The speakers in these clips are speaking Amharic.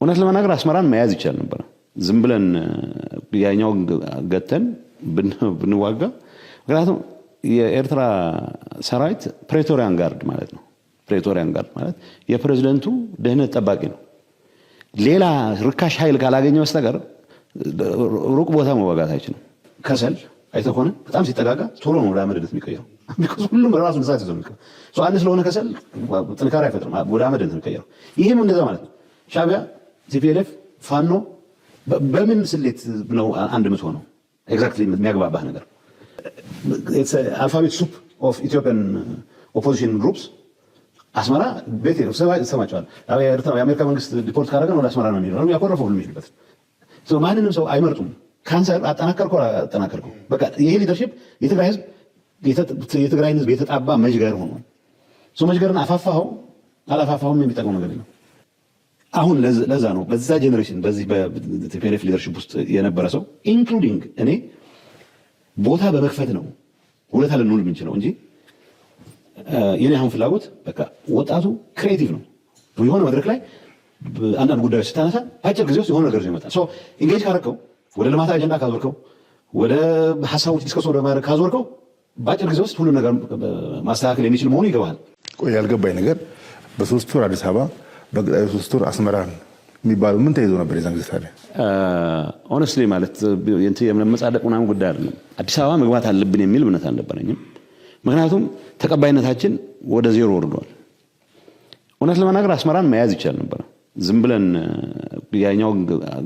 እውነት ለመናገር አስመራን መያዝ ይቻል ነበር። ዝም ብለን ያኛው ገተን ብንዋጋ። ምክንያቱም የኤርትራ ሰራዊት ፕሬቶሪያን ጋርድ ማለት ነው። ፕሬቶሪያን ጋርድ ማለት የፕሬዝዳንቱ ደህንነት ጠባቂ ነው። ሌላ ርካሽ ኃይል ካላገኘ በስተቀር ሩቅ ቦታ መዋጋት አይችልም። ከሰል አይተኮነ በጣም ሲጠጋጋ ቶሎ ነው ወደ አመድነት የሚቀየረው። ቢኮዝ ሁሉም ራሱ ንሳት ይዞ ነው። አንድ ስለሆነ ከሰል ጥንካሬ አይፈጥርም፣ ወደ አመድነት የሚቀየረው። ይሄም እንደዛ ማለት ነው። ሻዕቢያ፣ ቲፒኤልኤፍ፣ ፋኖ በምን ስሌት ነው አንድ የምትሆነው? ኤግዛክትሊ የሚያግባባህ ነገር አልፋቤት ሱፕ ኦፍ ኢትዮጵያን ኦፖዚሽን ግሩፕስ አስመራ ቤት ይሰማቸዋል። የአሜሪካ መንግስት ዲፖርት ካደረገን ወደ አስመራ ነው የሚሄደው። ያኮረፈው ሁሉ የሚሄድበት ማንንም ሰው አይመርጡም። ካንሰር አጠናከርከው በቃ ይሄ ሊደርሺፕ የትግራይ ህዝብ የትግራይን ህዝብ የተጣባ መዥገር ሆኖ መዥገርን አፋፋኸው አላፋፋኸውም የሚጠቅመው ነገር ነው። አሁን ለዛ ነው በዛ ጄኔሬሽን በዚህ በቲፒኤልኤፍ ሊደርሺፕ ውስጥ የነበረ ሰው ኢንክሉዲንግ እኔ ቦታ በመክፈት ነው ሁለታ ልንውል የምንችለው እንጂ የኔ አሁን ፍላጎት በቃ ወጣቱ ክሬቲቭ ነው። የሆነ መድረክ ላይ አንዳንድ ጉዳዮች ስታነሳ በአጭር ጊዜ ውስጥ የሆነ ነገር ይመጣል። ሶ ኢንጌጅ ካረከው ወደ ልማት አጀንዳ ካዞርከው ወደ ሀሳቦች ዲስከስ ወደ ማድረግ ካዞርከው በአጭር ጊዜ ውስጥ ሁሉ ነገር ማስተካከል የሚችል መሆኑ ይገባል። ቆይ ያልገባኝ ነገር በሶስት ወር አዲስ አበባ በቀጣዩ 3 ወር አስመራን የሚባለው ምን ተይዞ ነበር የዛን ጊዜ? ታዲያ ኦነስትሊ ማለት የመጻደቅ ምናምን ጉዳይ አይደለም። አዲስ አበባ መግባት አለብን የሚል እምነት አልነበረኝም። ምክንያቱም ተቀባይነታችን ወደ ዜሮ ወርዷል። እውነት ለመናገር አስመራን መያዝ ይቻል ነበር። ዝም ብለን ያኛው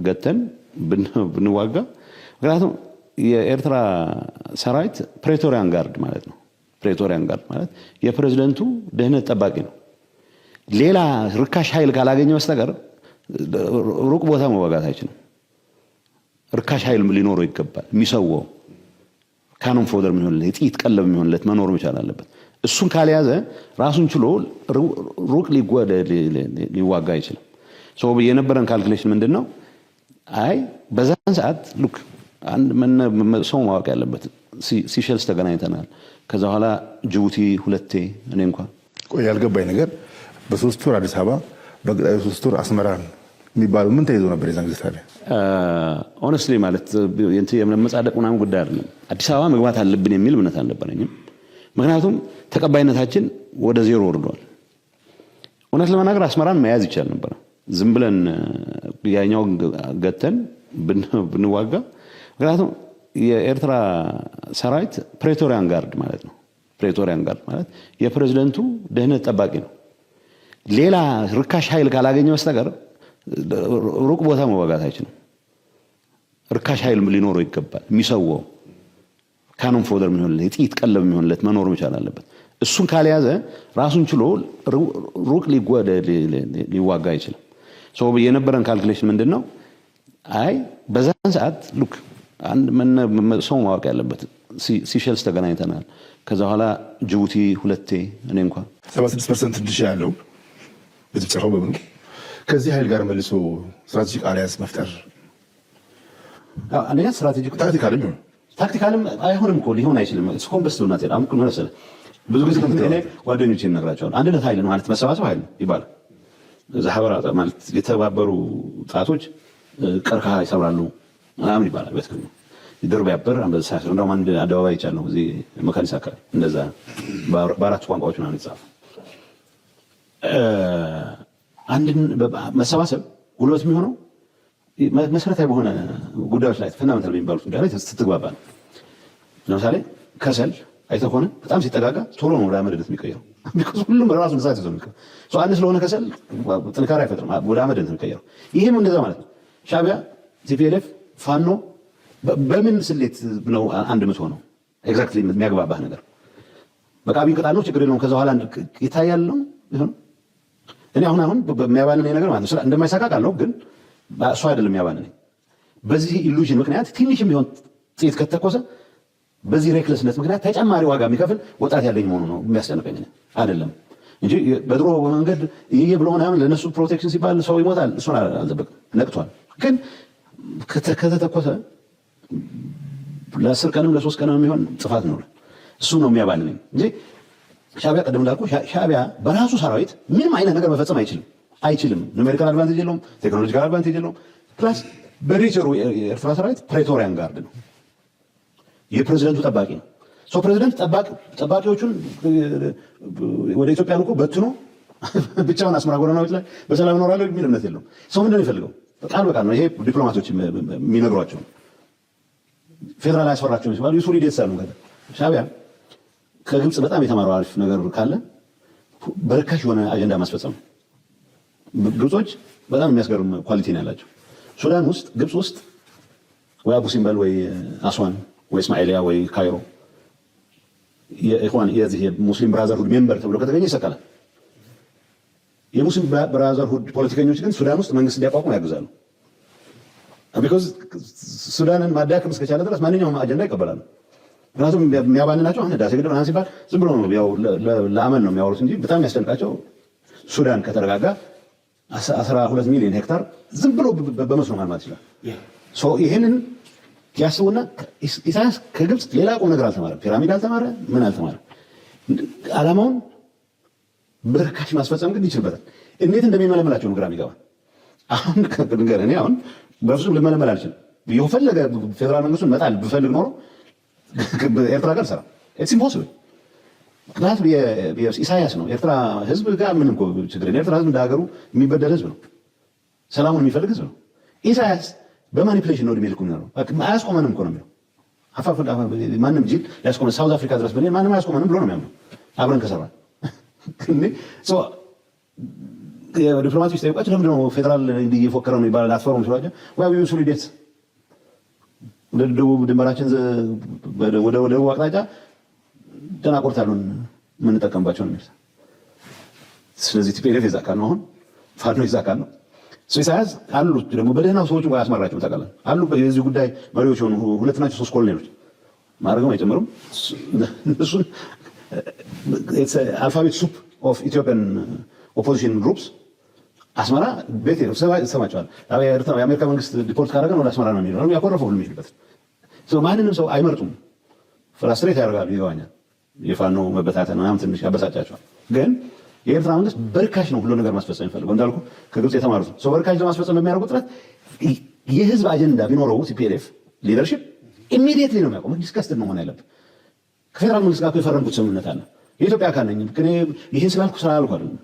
ገተን ብንዋጋ። ምክንያቱም የኤርትራ ሰራዊት ፕሬቶሪያን ጋርድ ማለት ነው። ፕሬቶሪያን ጋርድ ማለት የፕሬዝዳንቱ ደህንነት ጠባቂ ነው። ሌላ ርካሽ ኃይል ካላገኘ በስተቀር ሩቅ ቦታ መዋጋት አይችልም። ርካሽ ኃይል ሊኖረው ይገባል። የሚሰዋው ካኖን ፎደር የሚሆንለት የጥይት ቀለብ የሚሆንለት መኖር መቻል አለበት። እሱን ካልያዘ ራሱን ችሎ ሩቅ ሊዋጋ አይችልም። የነበረን ካልኩሌሽን ምንድን ነው? አይ በዛን ሰዓት ሉክ አንድ ሰው ማወቅ ያለበት ሲሸልስ ተገናኝተናል። ከዛ በኋላ ጅቡቲ ሁለቴ እኔ እንኳን ቆይ ያልገባኝ ነገር በ3 ወር አዲስ አበባ በቀጣዩ 3 ወር አስመራን የሚባለው ምን ተይዞ ነበር የዛን ጊዜ? ታዲያ ኦነስትሊ ማለት የመጻደቅ ምናምን ጉዳይ አይደለም። አዲስ አበባ መግባት አለብን የሚል እምነት አልነበረኝም። ምክንያቱም ተቀባይነታችን ወደ ዜሮ ወርዷል። እውነት ለመናገር አስመራን መያዝ ይቻል ነበር። ዝም ብለን ያኛው ገተን ብንዋጋ። ምክንያቱም የኤርትራ ሰራዊት ፕሬቶሪያን ጋርድ ማለት ነው። ፕሬቶሪያን ጋርድ ማለት የፕሬዝዳንቱ ደህንነት ጠባቂ ነው። ሌላ ርካሽ ኃይል ካላገኘ በስተቀር ሩቅ ቦታ መዋጋት አይችልም። ርካሽ ኃይል ሊኖረው ይገባል። የሚሰዋው ካኖን ፎደር የሚሆንለት የጥይት ቀለብ የሚሆንለት መኖር መቻል አለበት። እሱን ካልያዘ ራሱን ችሎ ሩቅ ሊዋጋ አይችልም። የነበረን ካልኩሌሽን ምንድን ነው? አይ በዛን ሰዓት ሉክ አንድ ሰው ማወቅ ያለበት ሲሸልስ ተገናኝተናል። ከዛ በኋላ ጅቡቲ ሁለቴ እኔ እንኳን 76% ድርሻ ያለው በተጨፈው በብሩ ከዚህ ኃይል ጋር መልሶ ስትራቴጂክ አሊያንስ መፍጠር አንደኛ ስትራቴጂክ ታክቲካልም አይሆንም እኮ ሊሆን አይችልም። እስኮን በስተውና ተራ አምኩ ነው መሰለ ብዙ ጊዜ ከእኔ ጓደኞቼ እነግራቸዋለሁ። አንድነት ኃይል ነው ማለት መሰባሰብ ኃይል ነው ይባላል። ዛህበራ ማለት የተባበሩ ጣቶች ቀርከሃ ይሰብራሉ ምናምን ይባላል። በትክክል ድር ቢያበር አንበሳ ሳይሆን እንደውም አንድ አደባባይ ይቻላል እዚህ መካኒሳ አካባቢ እንደዛ በአራት ቋንቋዎች ነው የተጻፈው። አንድን መሰባሰብ ጉልበት የሚሆነው መሰረታዊ በሆነ ጉዳዮች ላይ ፈንዳሜንታል የሚባሉት ጉዳዮች ላይ ስትግባባ ነው። ለምሳሌ ከሰል አይተህ ከሆነ በጣም ሲጠጋጋ ቶሎ ነው ወደ አመድነት የሚቀየረው። ቢኮዝ ሁሉም ራሱ ንሳት ይዞ የሚቀየረው አንድ ስለሆነ ከሰል ጥንካሬ አይፈጥርም፣ ወደ አመድነት የሚቀየረው። ይሄም እንደዛ ማለት ነው። ሻዕቢያ፣ ቲፒኤልኤፍ፣ ፋኖ በምን ስሌት ነው አንድ የምትሆነው? ኤግዛክትሊ የሚያግባባህ ነገር በቃ ቢንቀጣ ነው ችግር የለውም። ከዛ በኋላ ይታያል ነው ይሁን። እኔ አሁን በሚያባንነኝ ነገር ማለት ነው እንደማይሳካ ቃለሁ፣ ግን እሱ አይደለም የሚያባንነኝ። በዚህ ኢሉዥን ምክንያት ትንሽም ቢሆን ጥይት ከተኮሰ በዚህ ሬክለስነት ምክንያት ተጨማሪ ዋጋ የሚከፍል ወጣት ያለኝ መሆኑ ነው የሚያስጨንቀኝ አይደለም እንጂ በድሮ መንገድ ይሄ ብሎ ምናምን ለነሱ ፕሮቴክሽን ሲባል ሰው ይሞታል። እሱን አልጠበቅም። ነቅቷል። ግን ከተተኮሰ ለ10 ቀንም ለ3 ቀንም የሚሆን ጥፋት ነው። እሱ ነው የሚያባንነኝ እንጂ ሻዕቢያ ቀደም እንዳልኩ ሻዕቢያ በራሱ ሰራዊት ምንም አይነት ነገር መፈጸም አይችልም። አይችልም። ኑሜሪካል አድቫንቴጅ የለውም፣ ቴክኖሎጂካል አድቫንቴጅ የለውም። ፕላስ በኔቸሩ የኤርትራ ሰራዊት ፕሬቶሪያን ጋርድ ነው፣ የፕሬዚደንቱ ጠባቂ ነው። ፕሬዚደንት ጠባቂዎቹን ወደ ኢትዮጵያ ልኮ በትኖ ብቻውን አስመራ ጎዳናዎች ላይ በሰላም እኖራለሁ የሚል እምነት የለውም። ሰው ምንድን ነው የሚፈልገው? ቃል በቃል ነው። ይሄ ዲፕሎማቶች የሚነግሯቸው ፌዴራል አያስፈራቸውም ሲባሉ ዩሱሪ ዴትስ አሉ። ሻዕቢያ ከግብፅ በጣም የተማረው አሪፍ ነገር ካለ በርካሽ የሆነ አጀንዳ ማስፈጸም ነው። ግብጾች በጣም የሚያስገርም ኳሊቲ ነው ያላቸው። ሱዳን ውስጥ፣ ግብፅ ውስጥ ወይ አቡ ሲምበል ወይ አስዋን ወይ እስማኤልያ ወይ ካይሮ የኢኽዋን የዚህ የሙስሊም ብራዘርሁድ ሜምበር ተብሎ ከተገኘ ይሰቀላል። የሙስሊም ብራዘርሁድ ፖለቲከኞች ግን ሱዳን ውስጥ መንግስት እንዲያቋቁም ያግዛሉ። ቢኮዝ ሱዳንን ማዳከም እስከቻለ ድረስ ማንኛውም አጀንዳ ይቀበላሉ። ምክንያቱም የሚያባንናቸው አሁን ህዳሴ ግድብ ሲባል ዝም ብሎ ነው፣ ያው ለአመል ነው የሚያወሩት እንጂ በጣም የሚያስደንቃቸው ሱዳን ከተረጋጋ 12 ሚሊዮን ሄክታር ዝም ብሎ በመስኖ ማልማት ይችላል። ይህንን ያስቡና ኢሳያስ ከግብፅ ሌላ ቁም ነገር አልተማረም። ፒራሚድ አልተማረ፣ ምን አልተማረ። ዓላማውን በርካሽ ማስፈጸም ግን ይችልበታል። እንዴት እንደሚመለመላቸው ግራ የሚገባ አሁን ነገር እኔ አሁን በፍጹም ልመለመል አልችልም። የፈለገ ፌዴራል መንግስቱን መጣል ብፈልግ ኖሮ ኤርትራ ጋር ሰራ ኢትስ ኢምፖሲብል። ምክንያቱም ኢሳያስ ነው ኤርትራ ህዝብ ጋር ምንም ችግር የለም። ኤርትራ ህዝብ እንደ ሀገሩ የሚበደል ህዝብ ነው፣ ሰላሙን የሚፈልግ ህዝብ ነው። ኢሳያስ በማኒፕሌሽን ነው እድሜ ልኩ የሚኖረው። አያስቆመንም እኮ ነው የሚለው። ማንም ጅል ሊያስቆመን ሳውዝ አፍሪካ ድረስ ብንሄድ ማንም አያስቆመንም ብሎ ነው የሚያምነው አብረን ከሰራን። ዲፕሎማቶች ጠይቋቸው ለምንድን ነው ፌዴራል እንዲህ እየፎከረ ነው ይባላል። አትፈሩም ሲሏቸው ወይ ሶሊዴት ወደ ደቡብ ድንበራችን ወደ ደቡብ አቅጣጫ ደናቆርት አሉን የምንጠቀምባቸው ነው የሚል። ስለዚህ ቲፒኤልኤፍ የዛ አካል ነው፣ አሁን ፋኖ የዛ አካል ነው። ኢሳያስ አሉ ደግሞ በደህናው ሰዎች እንኳን ያስመራቸው ታውቃለህ። አሉ የዚህ ጉዳይ መሪዎች የሆኑ 2 ናቸው 3 ኮሎኔሎች ማድረግም አይጨምሩም። እሱን አልፋቤት ሱፕ ኦፍ ኢትዮጵያን ኦፖዚሽን ግሩፕስ አስመራ ቤት ሰማቸዋል። የአሜሪካ መንግስት ዲፖርት ካደረገን ወደ አስመራ ነው የሚሄደው። ያኮረፈው ሁሉ የሚሄድበት ማንንም ሰው አይመርጡም። ፍራስትሬት ያደርጋሉ፣ ይገባኛል። የፋኖ መበታተን ምናምን ትንሽ ያበሳጫቸዋል። ግን የኤርትራ መንግስት በርካሽ ነው ሁሉ ነገር ማስፈጸም የሚፈልገው። እንዳልኩ ከግብፅ የተማሩት ሰው በርካሽ ለማስፈጸም በሚያደርጉት ጥረት የህዝብ አጀንዳ ቢኖረው ቲፒኤልኤፍ ሊደርሺፕ ኢሚዲየትሊ ነው የሚያቆመው። ዲስከስድ ነው መሆን ያለበት። ከፌዴራል መንግስት ጋር የፈረምኩት ስምምነት አለ። የኢትዮጵያ አካል ነኝ። ይህን ስላልኩ ስላልኩ አይደለም።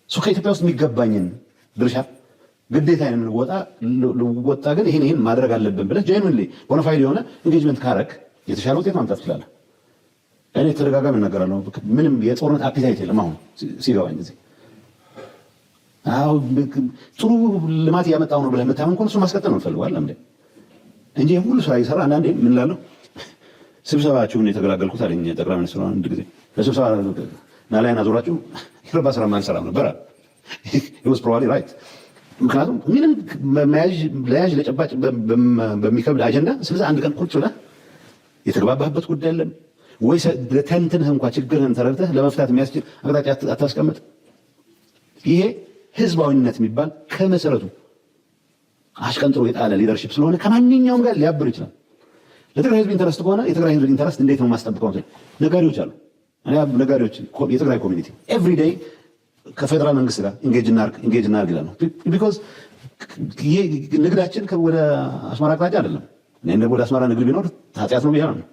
ከኢትዮጵያ ውስጥ የሚገባኝን ድርሻ ግዴታዬን ልወጣ፣ ግን ይህን ማድረግ አለብን ብለህ ጄኑዊንሊ ቦናፋይድ የሆነ ኢንጌጅመንት ካረክ የተሻለ ውጤት ማምጣት ትችላለህ። እኔ ተደጋጋሚ እናገራለሁ። ምንም የጦርነት አፒታይት የለም። አሁን ሲገባኝ ጊዜ ጥሩ ልማት እያመጣሁ ነው ብለህ የምታምን ከሆነ እሱን ማስቀጠል ነው የምፈልገው እንጂ ሁሉ ስራ እየሰራ አንዳንዴ ምን እላለሁ፣ ስብሰባችሁን የተገላገልኩት አለኝ ጠቅላይ ሚኒስትሩ አንድ ጊዜ ለስብሰባ ናላይን አዞራችሁ የረባ ስራ ማንሰራም ነበር አለ። was probably right። ምክንያቱም ምንም ለያዥ ለጨባጭ በሚከብድ አጀንዳ 61 ቀን ቁጭ ብለህ የተግባባህበት ጉዳይ የለም ወይ? ተንትንህ እንኳ ችግርህን ተረድተህ ለመፍታት የሚያስችል አቅጣጫ አታስቀምጥ። ይሄ ህዝባዊነት የሚባል ከመሰረቱ አሽቀንጥሮ የጣለ ሊደርሺፕ ስለሆነ ከማንኛውም ጋር ሊያብር ይችላል። ለትግራይ ህዝብ ኢንተረስት ከሆነ የትግራይ ህዝብ ኢንተረስት እንዴት ነው ማስጠብቀው? ነጋዴዎች አሉ። ነጋዴዎች የትግራይ ኮሚኒቲ ኤቭሪ ዴይ ከፌዴራል መንግስት ጋር ኢንጌጅ እናርግ ይላሉ። ቢኮዝ ንግዳችን ወደ አስመራ አቅጣጫ አይደለም። ወደ አስመራ ንግድ ቢኖር ኃጢአት ነው ብያ ነው።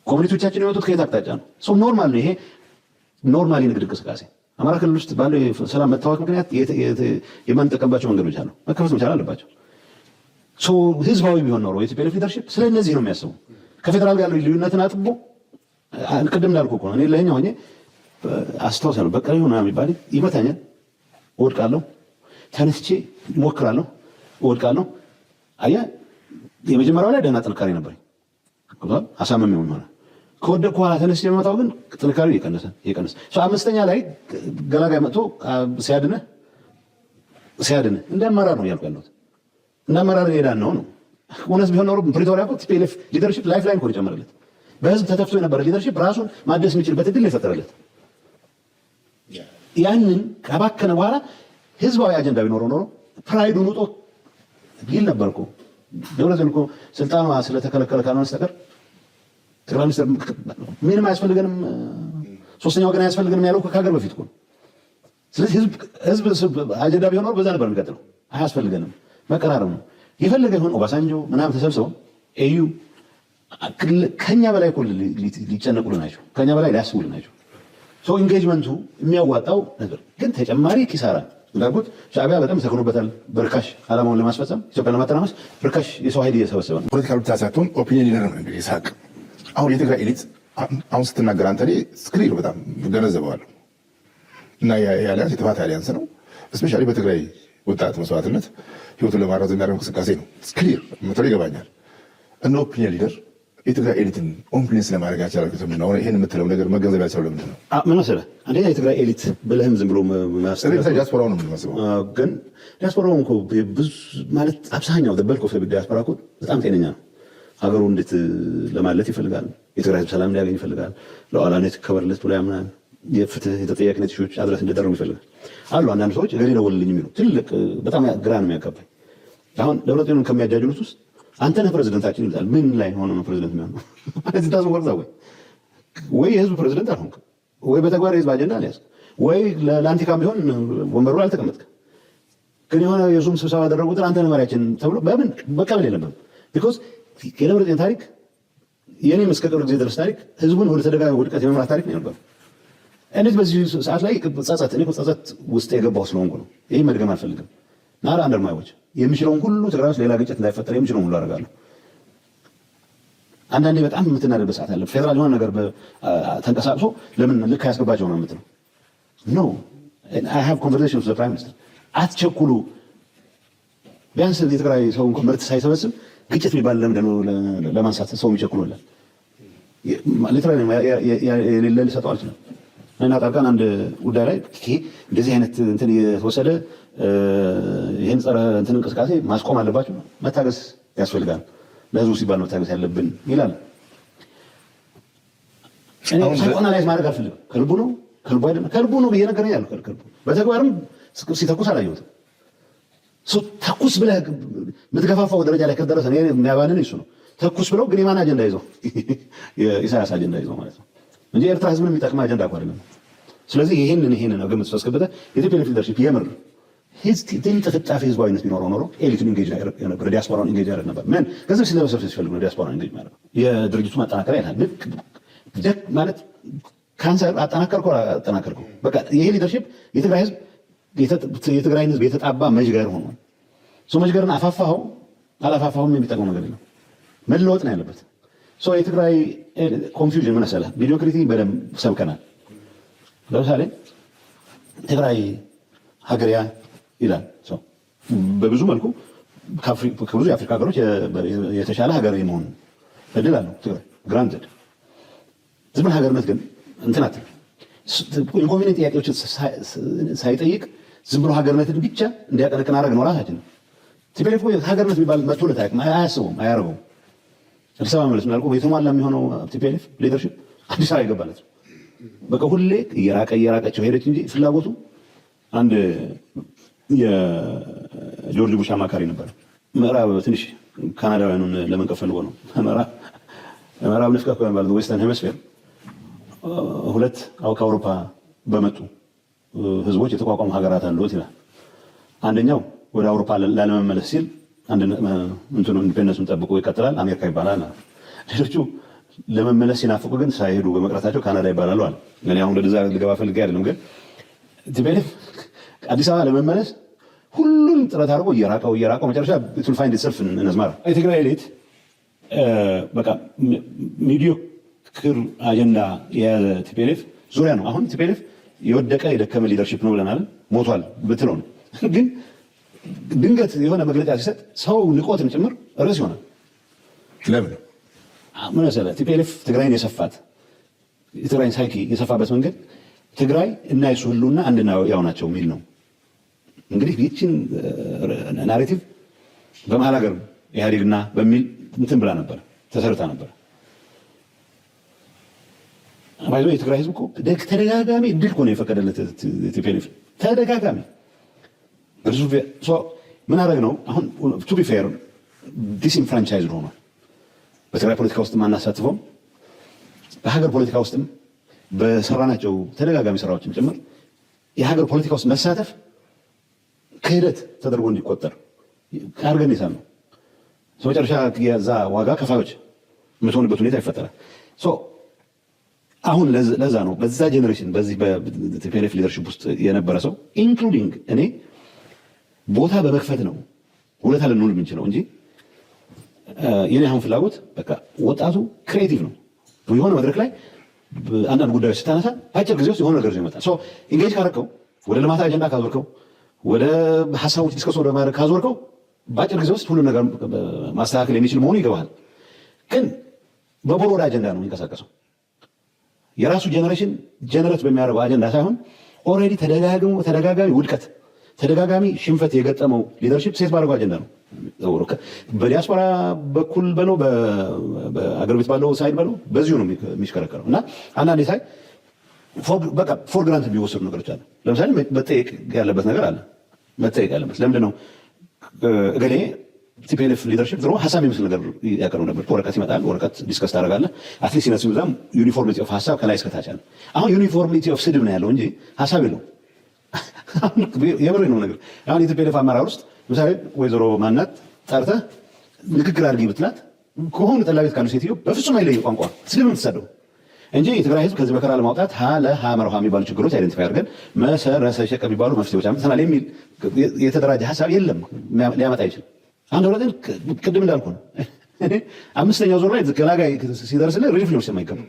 ኮሚኒቲዎቻችን የመጡት ከየት አቅጣጫ ነው? ኖርማል ነው። ይሄ ኖርማል የንግድ እንቅስቃሴ አማራ ክልል ውስጥ ባለው ሰላም መታወቅ ምክንያት የማንጠቀምባቸው መንገዶች አሉ፣ መከፈት መቻል አለባቸው። ህዝባዊ ቢሆን ኖሮ የቲፒኤልኤፍ ሊደርሺፕ ስለ እነዚህ ነው የሚያስቡ። ከፌዴራል ጋር ልዩነትን አጥቦ ቅድም እንዳልኩ እኮ ነው። እኔ ለኛው ሆኜ አስታውሳለሁ። በቀለ ሆነ የሚባል ይመታኛል፣ እወድቃለሁ፣ ተነስቼ እሞክራለሁ፣ እወድቃለሁ። አያ የመጀመሪያው ላይ ደህና ጥንካሬ ነበረኝ፣ አሳመመኝ ሆነ። ከወደቅኩ በኋላ ተነስቼ የመጣው ግን ጥንካሬው እየቀነሰ አምስተኛ ላይ ገላጋይ መጥቶ ሲያድንህ እንደ አመራር ነው እያልኩ ያለሁት። እንደ አመራር ሄዳን ነው። እውነት ቢሆን ኖሮ ፕሪቶሪያ እኮ ቲፒኤልኤፍ ሊደርሺፕ ላይፍ ላይን እኮ የጨመረለት በህዝብ ተተፍቶ የነበረ ሊደርሺፕ ራሱን ማደስ የሚችልበት እድል የፈጠረለት። ያንን ከባከነ በኋላ ህዝባዊ አጀንዳ ቢኖረው ኖሮ ፕራይዱን ውጦ ይል ነበር እኮ። ደብረጽዮን እኮ ስልጣኗ ስለተከለከለ ካልሆነ በስተቀር ጠቅላይ ሚኒስትር ምንም አያስፈልገንም፣ ሶስተኛ ወገን አያስፈልገንም ያለው ከሀገር በፊት እኮ ስለዚህ ህዝብ አጀንዳ ቢሆን በዛ ነበር የሚቀጥለው። አያስፈልገንም፣ መቀራረብ ነው የፈለገ ይሆን። ኦባሳንጆ ምናምን ተሰብስበው ኤዩ ከኛ በላይ እኮ ሊጨነቁልን ናቸው፣ ከኛ በላይ ሊያስቡልን ናቸው። ሰው ኢንጌጅመንቱ የሚያዋጣው ነገር ግን ተጨማሪ ኪሳራ እንዳልኩት ሻዕቢያ በጣም ሰክኖበታል። በርካሽ ዓላማውን ለማስፈጸም ኢትዮጵያን ለማተራመስ በርካሽ የሰው ኃይል እየሰበሰበ ነው። ፖለቲካል ብቻ ሳትሆን ኦፒኒየን ሊደር ነው እንግዲህ ይስሐቅ። አሁን የትግራይ ኤሊት አሁን ስትናገር አንተ ስክሪን በጣም ገነዘበዋለሁ እና የአሊያንስ የጥፋት አሊያንስ ነው። እስፔሻሊ በትግራይ ወጣት መስዋዕትነት ህይወቱን ለማራዘም የሚያደርገው እንቅስቃሴ ነው። ስክሪር መተው ይገባኛል። እነ ኦፒኒየን ሊደር የትግራይ ኤሊትን ኦንፍሉንስ ለማድረግ ያቻላችሁ ምንድን ነው? ይሄን የምትለው ነገር መገንዘብ ያልቻለው ለምንድን ነው? ምን መሰለህ፣ አንደኛ የትግራይ ኤሊት ብለህም ዝም ብሎ ዲያስፖራው ነው የምንመስለው። ግን ዲያስፖራው እኮ ብዙ ማለት አብዛኛው በልክ ኦፍ ዲያስፖራ እኮ በጣም ጤነኛ ነው። ሀገሩ እንዴት ለማለት ይፈልጋል። የትግራይ ህዝብ ሰላም እንዲያገኝ ይፈልጋል። ሉዓላዊነት ይከበርለት ብሎ ያምናል። የፍትህ የተጠያቂነት ሾች አድረስ እንዲደረጉ ይፈልጋል። አሉ አንዳንድ ሰዎች እገሌ ደወልልኝ የሚሉ ትልቅ በጣም ግራ ነው የሚያጋባኝ። አሁን ደብረጽዮንን ከሚያጃጅሉት ውስጥ አንተ ነህ ፕሬዝደንታችን ይላል። ምን ላይ ሆኖ ነው ፕሬዝደንት የሚሆነው? ማለት እንዳዝ ወርዛ ወይ የህዝብ ፕሬዝደንት አልሆንክ፣ ወይ በተግባር የህዝብ አጀንዳ አልያዝክ፣ ወይ ለአንቲካም ቢሆን ወንበሩ ላይ አልተቀመጥክ። ግን የሆነ የዙም ስብሰባ ያደረጉትን አንተ ነህ መሪያችን ተብሎ በምን መቀበል የለብንም። ቢኮዝ የደብረጽዮን ታሪክ የኔም እስከ ቅርብ ጊዜ ድረስ ታሪክ ህዝቡን ወደ ተደጋጋሚ ውድቀት የመምራት ታሪክ ነው የነበረው። እንዴት በዚህ ሰዓት ላይ ጸጸት፣ እኔ ጸጸት ውስጥ የገባው ስለሆንኩ ነው። ይህ መድገም አልፈልግም። ናራ አንደርማዮች የሚችለውን ሁሉ ትግራይ ውስጥ ሌላ ግጭት እንዳይፈጠር የሚችለውን ሁሉ አደርጋለሁ። አንዳንዴ በጣም የምትናደድበት ሰዓት አለ። ፌዴራል የሆነ ነገር ተንቀሳቅሶ ለምን ልክ አያስገባቸው ነው የምትለው። ኖ አይ ሃቭ ኮንቨርሴሽን ዊዝ ዘ ፕራይም ሚኒስትር። አትቸኩሉ። ቢያንስ የትግራይ ሰው እንኳን ምርት ሳይሰበስብ ግጭት የሚባል ለምንድን ነው ለማንሳት ሰው የሚቸኩሉለን? ሊትራሊ የሌለ ሊሰጠው አልችልም። እና ጣርቃን አንድ ጉዳይ ላይ እንደዚህ አይነት እንትን የተወሰደ ይህን ጸረ እንትን እንቅስቃሴ ማስቆም አለባቸው፣ መታገስ ያስፈልጋል፣ ለህዝቡ ሲባል መታገስ ያለብን ይላል። ሳይኮናላይዝ ማድረግ አልፈልግም። ከልቡ ነው ከልቡ አይደለም ከልቡ ነው ብዬ ነገር ያለው ከልቡ በተግባርም ሲተኩስ አላየሁትም። ተኩስ ብለህ የምትገፋፋው ደረጃ ላይ ከደረሰ የሚያባንን እሱ ነው። ተኩስ ብለው ግን የማን አጀንዳ ይዘው? የኢሳያስ አጀንዳ ይዘው ማለት ነው እንጂ ኤርትራ ህዝብን የሚጠቅም አጀንዳ እኮ አይደለም። ስለዚህ ይሄንን ነው ግምት አስገብተህ የኢትዮጵያ ሊደርሺፕ የምር ጥፍጣፊ ህዝባዊነት ቢኖረው ኖሮ ኤሊቱን ኢንጌጅ ያደርግ ነበር፣ ዲያስፖራውን ኢንጌጅ ያደርግ ነበር። ምን ገንዘብ ሲለበሰብ ሲፈልግ ነው ዲያስፖራውን ኢንጌጅ ማለት የድርጅቱ ማጠናከሪያ ይላል ማለት ካንሰር አጠናከርከው በቃ ይሄ ሊደርሺፕ የትግራይ ህዝብ የትግራይን ህዝብ የተጣባ መዥገር ሆኗል። መዥገርን አፋፋኸው አላፋፋኸውም የሚጠቅመው ነገር የለም። መለወጥ ነው ያለበት። የትግራይ ኮንፊውዥን ምን መሰለህ፣ ሚዲዮክሪቲ በደንብ ሰብከናል። ለምሳሌ ትግራይ ሀገሪያ ይላል ሰው በብዙ መልኩ ከብዙ የአፍሪካ ሀገሮች የተሻለ ሀገር የመሆን እድል አለው ትግራይ ግራንትድ። ዝም ብለህ ሀገርነት ግን እንትን አትልም። ኢንኮንቬኒየንት ጥያቄዎችን ሳይጠይቅ ዝም ብሎ ሀገርነትን ብቻ እንዲያቀነቅን አደረግ ነው ራሳችን ነው። ቲፒኤልኤፍ ሀገርነት የሚባል መጥቶለት አያስበውም፣ አያደርገውም። አዲስ አበባ መለስ ምናልኩ የተሟላ የሚሆነው ቲፒኤልኤፍ ሊደርሺፕ አዲስ አበባ ይገባለት በቃ ሁሌ እየራቀቸው ሄደች እንጂ ፍላጎቱ አንድ የጆርጅ ቡሽ አማካሪ ነበር። ምዕራብ ትንሽ ካናዳውያኑን ለመንቀፍ ፈልጎ ነው። ምዕራብ ንፍቀ ማለት ዌስተርን ሄmisፌር ሁለት ከአውሮፓ በመጡ ህዝቦች የተቋቋሙ ሀገራት አሉት ይላል። አንደኛው ወደ አውሮፓ ላለመመለስ ሲል ኢንዲፔንደንሱን ጠብቆ ይቀጥላል፣ አሜሪካ ይባላል። ሌሎቹ ለመመለስ ሲናፍቁ ግን ሳይሄዱ በመቅረታቸው ካናዳ ይባላሉ አለ። እኔ አሁን ወደዛ ልገባ ፈልጌ አይደለም፣ ግን ቲፒኤልኤፍ አዲስ አበባ ለመመለስ ሁሉም ጥረት አድርጎ እየራቀው መጨረሻ ቱል ፋይንድ ኢትሰልፍ ነዝማራ። የትግራይ ኤሊት በቃ ሚዲዮክር አጀንዳ የያዘ ቲፒኤልኤፍ ዙሪያ ነው። አሁን ቲፒኤልኤፍ የወደቀ የደከመ ሊደርሺፕ ነው ብለናል፣ ሞቷል ብትለው ነው። ግን ድንገት የሆነ መግለጫ ሲሰጥ ሰው ንቆትን ጭምር ርዕስ ይሆናል። ለምን ምን መሰለህ፣ ቲፒኤልኤፍ ትግራይን የሰፋት የትግራይን ሳይኪ የሰፋበት መንገድ ትግራይ እና የሱ ህልውና አንድና ያው ናቸው የሚል ነው። እንግዲህ ይህችን ናሬቲቭ በመሀል ሀገር ኢህአዴግና በሚል እንትን ብላ ነበር ተሰርታ ነበር። ባይዞ የትግራይ ህዝብ እኮ ተደጋጋሚ እድል እኮ ነው የፈቀደለት ቲፒኤልኤፍ ተደጋጋሚ። ምን አደረግ ነው አሁን ቱ ቢ ፌር ዲስኢንፍራንቻይዝድ ሆኗል። በትግራይ ፖለቲካ ውስጥ ማናሳትፈው በሀገር ፖለቲካ ውስጥም በሰራናቸው ተደጋጋሚ ስራዎችም ጭምር የሀገር ፖለቲካ ውስጥ መሳተፍ ክህደት ተደርጎ እንዲቆጠር አድርገን ነው። መጨረሻ የዛ ዋጋ ከፋዮች የምትሆንበት ሁኔታ ይፈጠራል። አሁን ለዛ ነው በዛ ጄኔሬሽን በዚህ በቲፒኤልኤፍ ሊደርሺፕ ውስጥ የነበረ ሰው ኢንክሉዲንግ እኔ ቦታ በመክፈት ነው ሁለታ ልንውል የምንችለው እንጂ የኔ አሁን ፍላጎት በቃ ወጣቱ ክሬቲቭ ነው። የሆነ መድረክ ላይ አንዳንድ ጉዳዮች ስታነሳ በአጭር ጊዜ ውስጥ የሆነ ነገር ይመጣል። ኢንጌጅ ካረከው ወደ ልማት አጀንዳ ካዞርከው ወደ ሀሳቦች ዲስከስ ወደ ማድረግ ካዞርከው በአጭር ጊዜ ውስጥ ሁሉን ነገር ማስተካከል የሚችል መሆኑ ይገባል። ግን በቦርድ አጀንዳ ነው የሚንቀሳቀሰው። የራሱ ጄኔሬሽን ጀነሬት በሚያደርገው አጀንዳ ሳይሆን ኦልሬዲ ተደጋጋሚ ውድቀት ተደጋጋሚ ሽንፈት የገጠመው ሊደርሺፕ ሴት ባደረገው አጀንዳ ነው። በዲያስፖራ በኩል በለው በአገር ቤት ባለው ሳይድ በለው በዚሁ ነው የሚሽከረከረው እና አንዳንዴ ሳይ በቃ ፎር ግራንት የሚወሰዱ ነገሮች አሉ። ለምሳሌ መጠየቅ ያለበት ነገር አለ። መጠየቅ ያለበት ለምንድን ነው እገሌ ቲፒኤልኤፍ ሊደርሺፕ ድሮ ሀሳብ የሚመስል ነገር ያቀርቡ ነበር። ወረቀት ይመጣል፣ ወረቀት ዲስከስ ታደርጋለህ። አትሊስት ሲነሱ ዛም ዩኒፎርሚቲ ኦፍ ሀሳብ ከላይ እስከታች አለ። አሁን ዩኒፎርሚቲ ኦፍ ስድብ ነው ያለው እንጂ ሀሳብ የለውም። የምሬን ነው ነገር። አሁን የቲፒኤልኤፍ አመራር ውስጥ ለምሳሌ ወይዘሮ ማናት ጠርተህ ንግግር አድርጊ ብትላት ከሆኑ ጠላ ቤት ካሉ ሴትዮ በፍጹም አይለይ ቋንቋ ስድብ ነው የምትሰደው እንጂ የትግራይ ህዝብ ከዚህ መከራ ለማውጣት ሀመርሃ የሚባሉ ችግሮች አይደንቲፋይ አድርገን መሰረሰ ሸቀ የሚባሉ መፍትሄዎች አምጥተናል የሚል የተደራጀ ሀሳብ የለም፣ ሊያመጣ አይችልም። አንድ ሁለትን ቅድም እንዳልኩ ነው። አምስተኛው ዞር ላይ ገላጋይ ሲደርስልህ ሪሊፍ ሊወስድ የማይገባ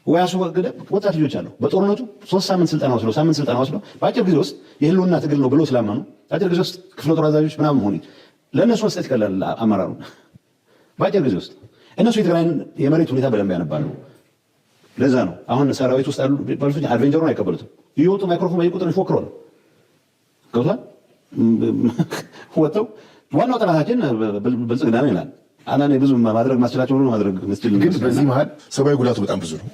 ወያሱ ወጣት ልጆች አሉ። በጦርነቱ 3 ሳምንት ስልጠና ወስደው በአጭር ጊዜ ውስጥ የህልውና ትግል ነው ብሎ ስላመኑ በአጭር ጊዜ ውስጥ ክፍለ ጦር አዛዦች ምናምን ሆኑ። ለእነሱ መስጠት ይቀላል አመራሩ በአጭር ጊዜ ውስጥ። እነሱ የትግራይን የመሬት ሁኔታ በደንብ ያነባሉ። ለዛ ነው አሁን ሰራዊት ውስጥ ያሉ ባለፈኝ አድቬንቸሩን አይቀበሉትም። ይወጡ ማይክሮፎን በየቁጥር ይፎክራሉ። ገብቷል። ወጥተው ዋናው ጠላታችን ብልጽግና ነው ይላል። አንዳንዴ ብዙ ማድረግ ማስችላቸው ሁሉ ማድረግ መስችል። ግን በዚህ መሀል ሰብአዊ ጉዳቱ በጣም ብዙ ነው።